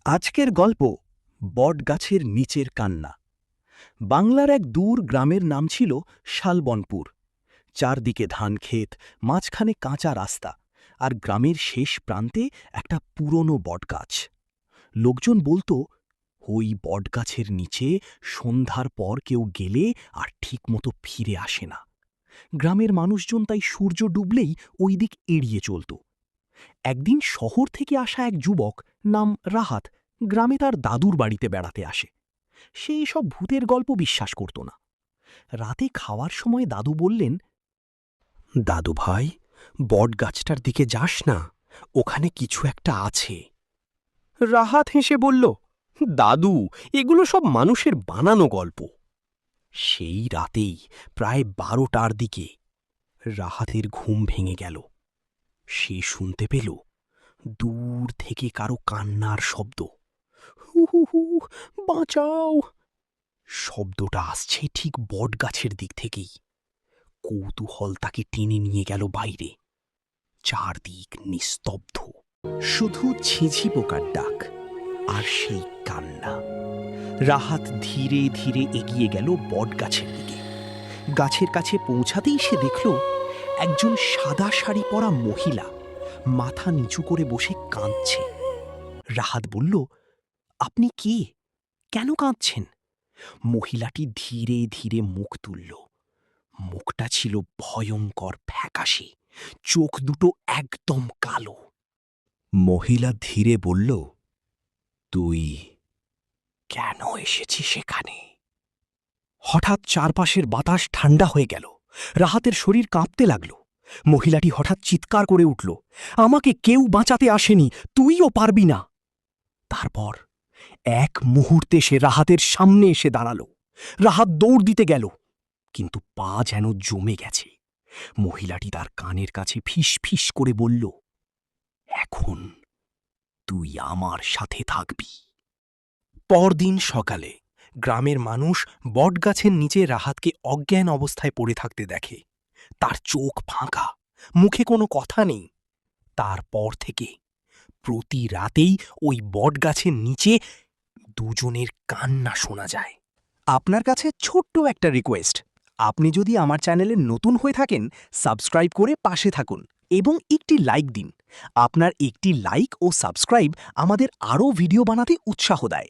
আজকের গল্প বটগাছের নিচের কান্না। বাংলার এক দূর গ্রামের নাম ছিল শালবনপুর। চারদিকে ধানক্ষেত, মাঝখানে কাঁচা রাস্তা, আর গ্রামের শেষ প্রান্তে একটা পুরনো বটগাছ। লোকজন বলতো, ওই বটগাছের নিচে সন্ধ্যার পর কেউ গেলে আর ঠিকমতো ফিরে আসে না। গ্রামের মানুষজন তাই সূর্য ডুবলেই ওই দিক এড়িয়ে চলত। একদিন শহর থেকে আসা এক যুবক নাম রাহাত গ্রামে তার দাদুর বাড়িতে বেড়াতে আসে। সে এসব ভূতের গল্প বিশ্বাস করত না। রাতে খাওয়ার সময় দাদু বললেন, দাদু ভাই, বটগাছটার দিকে যাস না, ওখানে কিছু একটা আছে। রাহাত হেসে বলল, দাদু, এগুলো সব মানুষের বানানো গল্প। সেই রাতেই প্রায় 12টার দিকে রাহাতের ঘুম ভেঙে গেল। সে শুনতে পেল দূর থেকে কারো কান্নার শব্দ। হু হু হু, বাঁচাও! শব্দটা আসছে ঠিক বটগাছের দিক থেকেই। কৌতূহল তাকে টেনে নিয়ে গেল বাইরে। চারদিক নিস্তব্ধ, শুধু ঝিঝি পোকার ডাক আর সেই কান্না। রাহাত ধীরে ধীরে এগিয়ে গেল বটগাছের দিকে। গাছের কাছে পৌঁছাতেই সে দেখল একজন সাদা শাড়ি পরা মহিলা মাথা নিচু করে বসে কাঁদছে। রাহাত বলল, আপনি কে? কেন কাঁদছেন? মহিলাটি ধীরে ধীরে মুখ তুলল। মুখটা ছিল ভয়ঙ্কর ফ্যাকাশে, চোখ দুটো একদম কালো। মহিলা ধীরে বলল, তুই কেন এসেছিস সেখানে? হঠাৎ চারপাশের বাতাস ঠান্ডা হয়ে গেল। রাহাতের শরীর কাঁপতে লাগল। মহিলাটি হঠাৎ চিৎকার করে উঠল, আমাকে কেউ বাঁচাতে আসেনি, তুইও পারবি না। তারপর এক মুহূর্তে সে রাহাতের সামনে এসে দাঁড়াল। রাহাত দৌড় দিতে গেল, কিন্তু পা যেন জমে গেছে। মহিলাটি তার কানের কাছে ফিস ফিস করে বলল, এখন তুই আমার সাথে থাকবি। পরদিন সকালে গ্রামের মানুষ বটগাছের নিচে রাহাতকে অজ্ঞান অবস্থায় পড়ে থাকতে দেখে। তার চোখ ফাঁকা, মুখে কোনো কথা নেই। তারপর থেকে প্রতি রাতেই ওই বটগাছের নিচে দুজনের কান্না শোনা যায়। আপনার কাছে ছোট্ট একটা রিকোয়েস্ট, আপনি যদি আমার চ্যানেলে নতুন হয়ে থাকেন, সাবস্ক্রাইব করে পাশে থাকুন এবং একটি লাইক দিন। আপনার একটি লাইক ও সাবস্ক্রাইব আমাদের আরও ভিডিও বানাতে উৎসাহ দেয়।